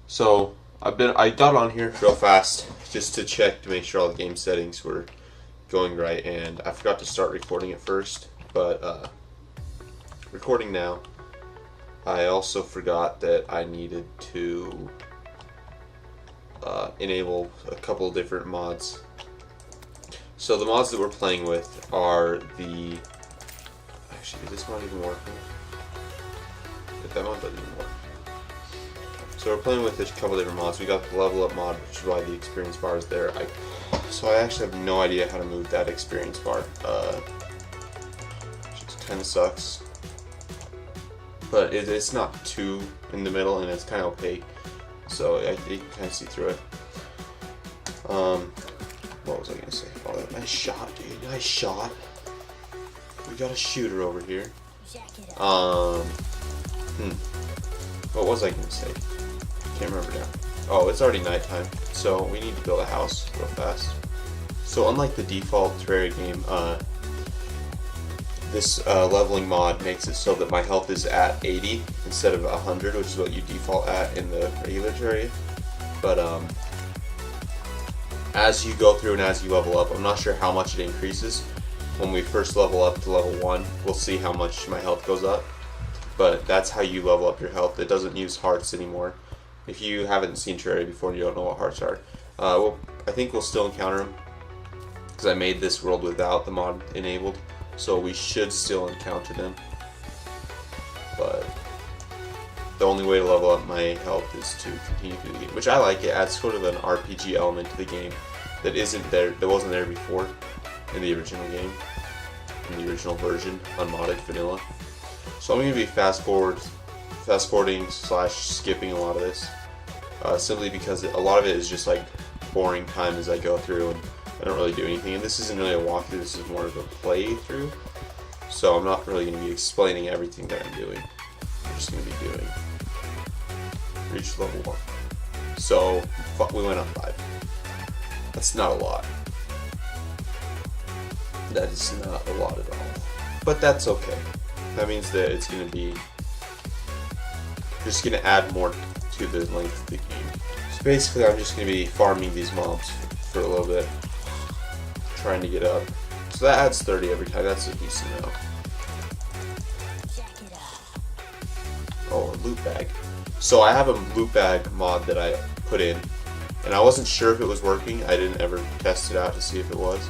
So I got on here real fast just to check to make sure all the game settings were going right, and I forgot to start recording at first, but recording now. I also forgot that I needed to enable a couple different mods. So the mods that we're playing with are the... Actually, is this mod even working? If that mod doesn't even work. So we're playing with a couple different mods. We got the level up mod, which is why the experience bar is there. So I actually have no idea how to move that experience bar. Which kind of sucks. But it's not too in the middle, and it's kind of opaque. So you can kind of see through it. What was I gonna say? Oh, nice shot, dude. Nice shot. We got a shooter over here. What was I gonna say? Can't remember now. Oh, it's already nighttime, so we need to build a house real fast. So unlike the default Terraria game, this leveling mod makes it so that my health is at 80 instead of 100, which is what you default at in the regular Terraria. But as you go through and as you level up, I'm not sure how much it increases. When we first level up to level 1, we'll see how much my health goes up. But that's how you level up your health. It doesn't use hearts anymore. If you haven't seen Terraria before and you don't know what hearts are, well, I think we'll still encounter them because I made this world without the mod enabled, so we should still encounter them. But the only way to level up my health is to continue through the game, which I like. It adds sort of an RPG element to the game that wasn't there before in the original game, in the original version, unmodded vanilla. So I'm going to be fast forwarding / skipping a lot of this, simply because a lot of it is just like boring time as I go through, and I don't really do anything. And this isn't really a walkthrough, this is more of a playthrough. So I'm not really going to be explaining everything that I'm doing. I'm just going to be doing reach level 1. So we went on 5. That's not a lot. That is not a lot at all. But that's okay. That means that it's going to be just going to add more to the length of the game. So basically I'm just going to be farming these mobs for a little bit, trying to get up. So that adds 30 every time. That's a decent amount. Oh, a loot bag. So I have a loot bag mod that I put in, and I wasn't sure if it was working. I didn't ever test it out to see if it was.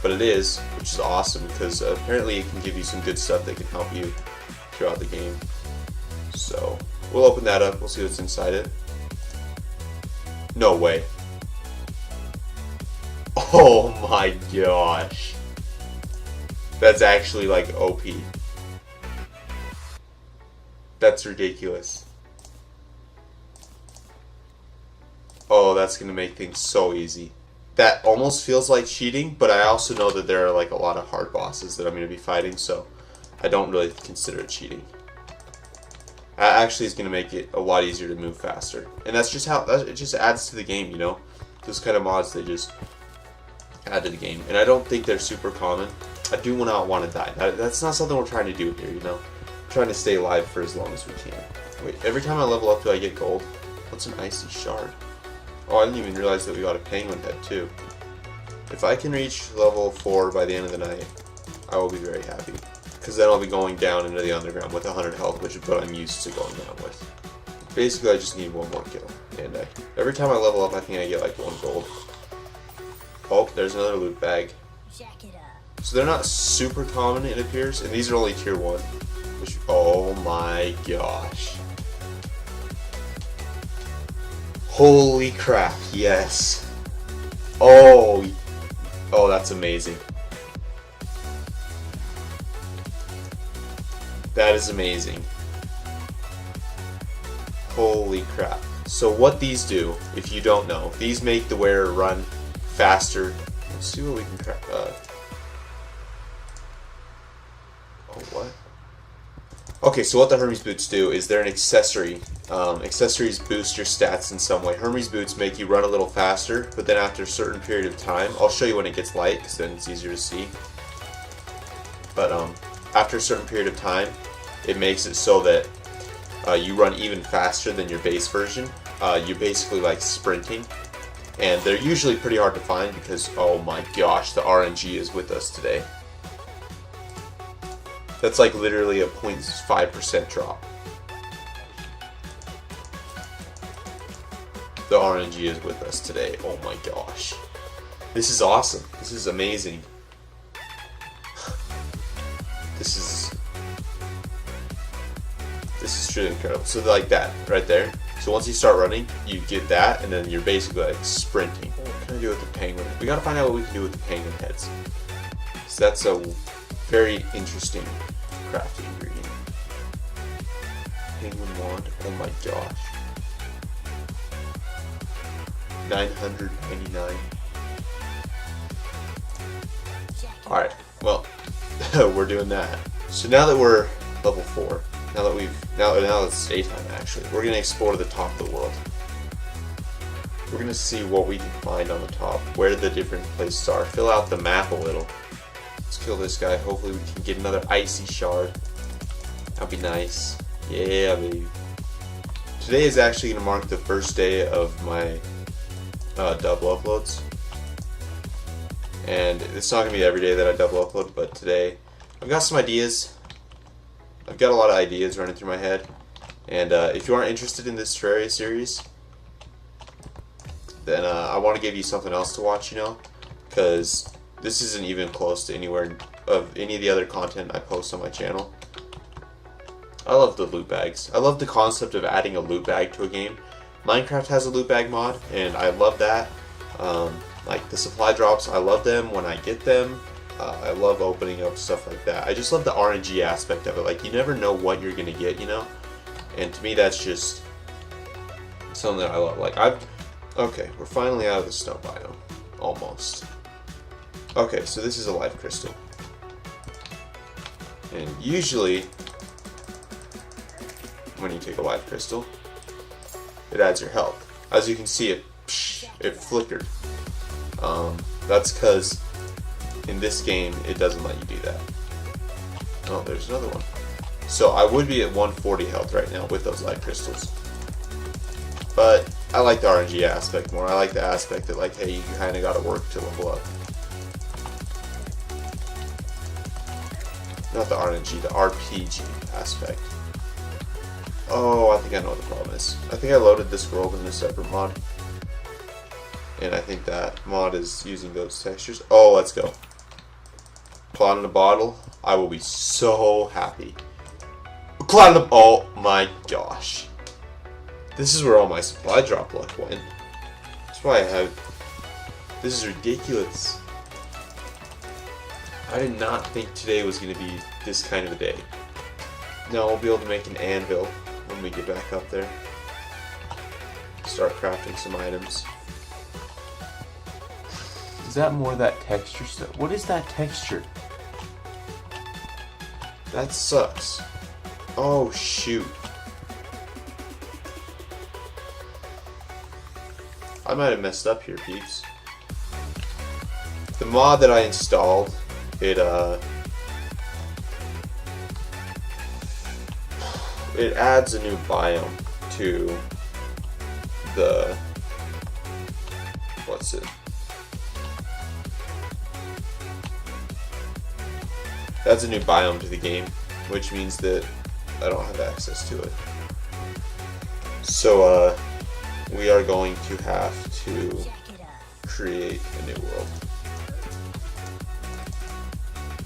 But it is, which is awesome, because apparently it can give you some good stuff that can help you throughout the game. So we'll open that up, we'll see what's inside it. No way. Oh my gosh. That's actually like OP. That's ridiculous. Oh, that's gonna make things so easy. That almost feels like cheating, but I also know that there are like a lot of hard bosses that I'm going to be fighting, so I don't really consider it cheating. That actually is going to make it a lot easier to move faster, and that's just how it just adds to the game, you know. Those kind of mods, they just add to the game, and I don't think they're super common. I do not want to die. That's not something we're trying to do here, you know. We're trying to stay alive for as long as we can. Wait, every time I level up, do I get gold? What's an icy shard? Oh, I didn't even realize that we got a penguin head too. If I can reach level 4 by the end of the night, I will be very happy. Because then I'll be going down into the underground with 100 health, which is what I'm used to going down with. Basically, I just need one more kill. And every time I level up, I think I get like 1 gold. Oh, there's another loot bag. So they're not super common, it appears. And these are only tier 1. Which, oh my gosh. Holy crap, yes. Oh, that's amazing. That is amazing. Holy crap. So what these do, if you don't know, these make the wearer run faster. Let's see what we can crack. Oh, what? Okay, so what the Hermes boots do is they're an accessory. Accessories boost your stats in some way. Hermes boots make you run a little faster, but then after a certain period of time, I'll show you when it gets light, because then it's easier to see. But after a certain period of time, it makes it so that you run even faster than your base version, you're basically like sprinting. And they're usually pretty hard to find because, oh my gosh, the RNG is with us today. That's like literally a 0.5% drop. The RNG is with us today. Oh my gosh. This is awesome. This is amazing. This is truly incredible. So like that, right there. So once you start running, you get that, and then you're basically like sprinting. What can I do with the penguin? We gotta find out what we can do with the penguin heads. So that's a very interesting crafting ingredient. Penguin wand, oh my gosh. 999. Alright, well, we're doing that. So now that we're level 4, now it's daytime actually, we're gonna explore the top of the world. We're gonna see what we can find on the top, where the different places are, fill out the map a little. Let's kill this guy, hopefully we can get another icy shard. That'd be nice. Yeah, baby. Today is actually gonna mark the first day of my double uploads. And it's not gonna be every day that I double upload, but today I've got some ideas. I've got a lot of ideas running through my head, and if you aren't interested in this Terraria series, then I want to give you something else to watch, you know, because this isn't even close to anywhere of any of the other content I post on my channel. I love the loot bags. I love the concept of adding a loot bag to a game. Minecraft has a loot bag mod, and I love that. Like the supply drops, I love them when I get them. I love opening up stuff like that. I just love the RNG aspect of it. Like, you never know what you're gonna get, you know? And to me, that's just something that I love. Like, okay, we're finally out of the snow biome. Almost. Okay, so this is a life crystal. And usually, when you take a life crystal, it adds your health. As you can see, it flickered. That's because in this game, it doesn't let you do that. Oh, there's another one. So I would be at 140 health right now with those light crystals. But I like the RNG aspect more. I like the aspect that, like, hey, you kind of got to work to level up. Not the RNG, the RPG aspect. Oh, I think I know what the problem is. I think I loaded this world in a separate mod. And I think that mod is using those textures. Oh, let's go. Cloud in a bottle. I will be so happy. Cloud in a... Oh my gosh. This is where all my supply drop luck went. That's why I have... This is ridiculous. I did not think today was going to be this kind of a day. Now we'll be able to make an anvil when we get back up there. Start crafting some items. Is that more that texture stuff? What is that texture? That sucks. Oh shoot. I might have messed up here, peeps. The mod that I installed, it adds a new biome to the... What's it? Adds a new biome to the game, which means that I don't have access to it. So, we are going to have to create a new world.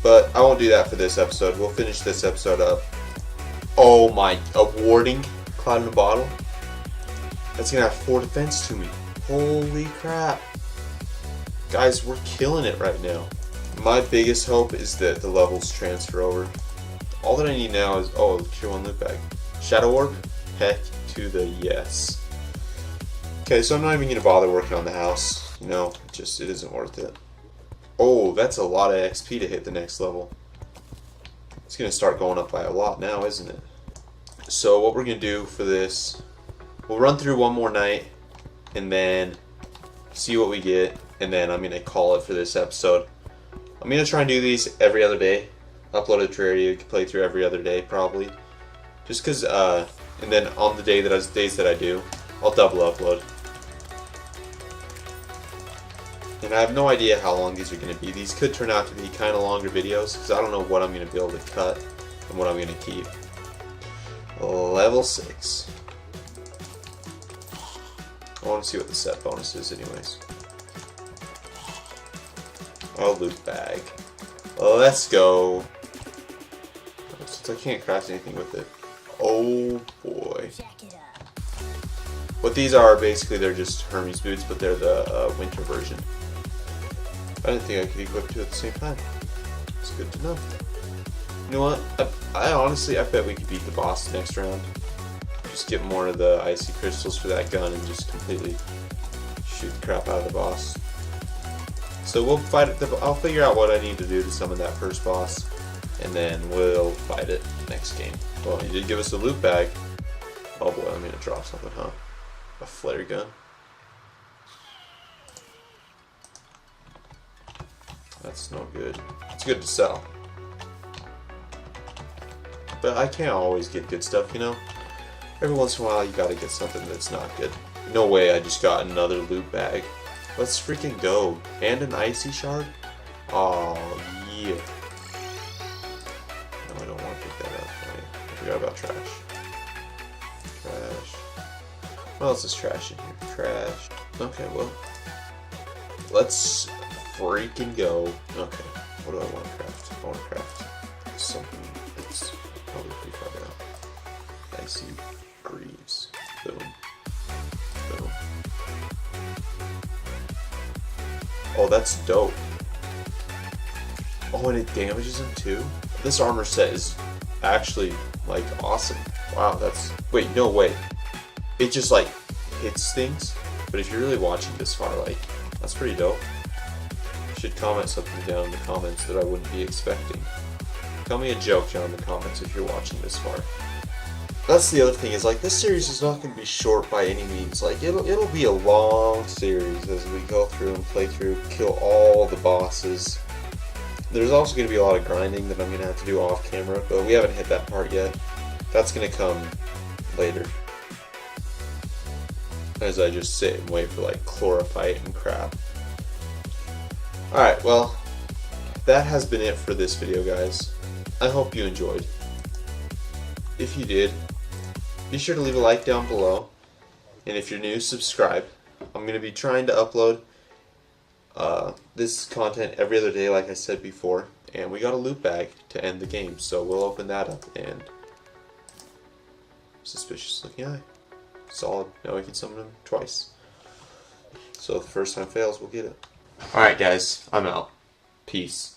But I won't do that for this episode. We'll finish this episode up. Oh my, awarding Cloud in a Bottle? That's gonna have 4 defense to me. Holy crap. Guys, we're killing it right now. My biggest hope is that the levels transfer over. All that I need now is, oh, tier 1 loot bag. Shadow Orb? Heck to the yes. Okay, so I'm not even going to bother working on the house. You know, it isn't worth it. Oh, that's a lot of XP to hit the next level. It's going to start going up by a lot now, isn't it? So what we're going to do for this, we'll run through one more night, and then see what we get, and then I'm going to call it for this episode. I'm going to try and do these every other day. Upload a Terraria, you can play through every other day, probably. Just because, and then on the days that I do, I'll double upload. And I have no idea how long these are going to be. These could turn out to be kind of longer videos because I don't know what I'm going to be able to cut and what I'm going to keep. Level 6. I want to see what the set bonus is anyways. Oh, loot bag. Let's go. Since I can't craft anything with it. Oh boy. What these are, basically they're just Hermes boots, but they're the winter version. I didn't think I could equip two at the same time. It's good to know. You know what? I honestly, I bet we could beat the boss next round. Just get more of the icy crystals for that gun and just completely shoot the crap out of the boss. So we'll fight it. I'll figure out what I need to do to summon that first boss, and then we'll fight it next game. Well, he did give us a loot bag. Oh boy, I'm gonna drop something, huh? A flare gun. That's no good. It's good to sell. But I can't always get good stuff, you know? Every once in a while you gotta get something that's not good. No way I just got another loot bag. Let's freaking go. And an icy shard? Oh yeah. No, I don't want to pick that up. I forgot about trash. Trash. What else is trash in here? Trash. Okay, well. Let's freaking go. Okay, what do I want to craft? I want to craft something that's probably pretty far down. Icy Greaves. Boom. Boom. Oh, that's dope. Oh, and it damages him too? This armor set is actually, like, awesome. Wow, that's... Wait, no, wait. It just, like, hits things? But if you're really watching this far, like, that's pretty dope. You should comment something down in the comments that I wouldn't be expecting. Tell me a joke down in the comments if you're watching this far. That's the other thing, is like this series is not going to be short by any means. Like it'll be a long series as we go through and play through, kill all the bosses. There's also going to be a lot of grinding that I'm going to have to do off camera, but we haven't hit that part yet. That's going to come later. As I just sit and wait for like chlorophyte and crap. Alright, well, that has been it for this video, guys. I hope you enjoyed. If you did, be sure to leave a like down below. And if you're new, subscribe. I'm going to be trying to upload this content every other day, like I said before. And we got a loot bag to end the game, so we'll open that up. And suspicious looking eye. Solid. Now we can summon him twice. So if the first time fails, we'll get it. Alright guys, I'm out. Peace.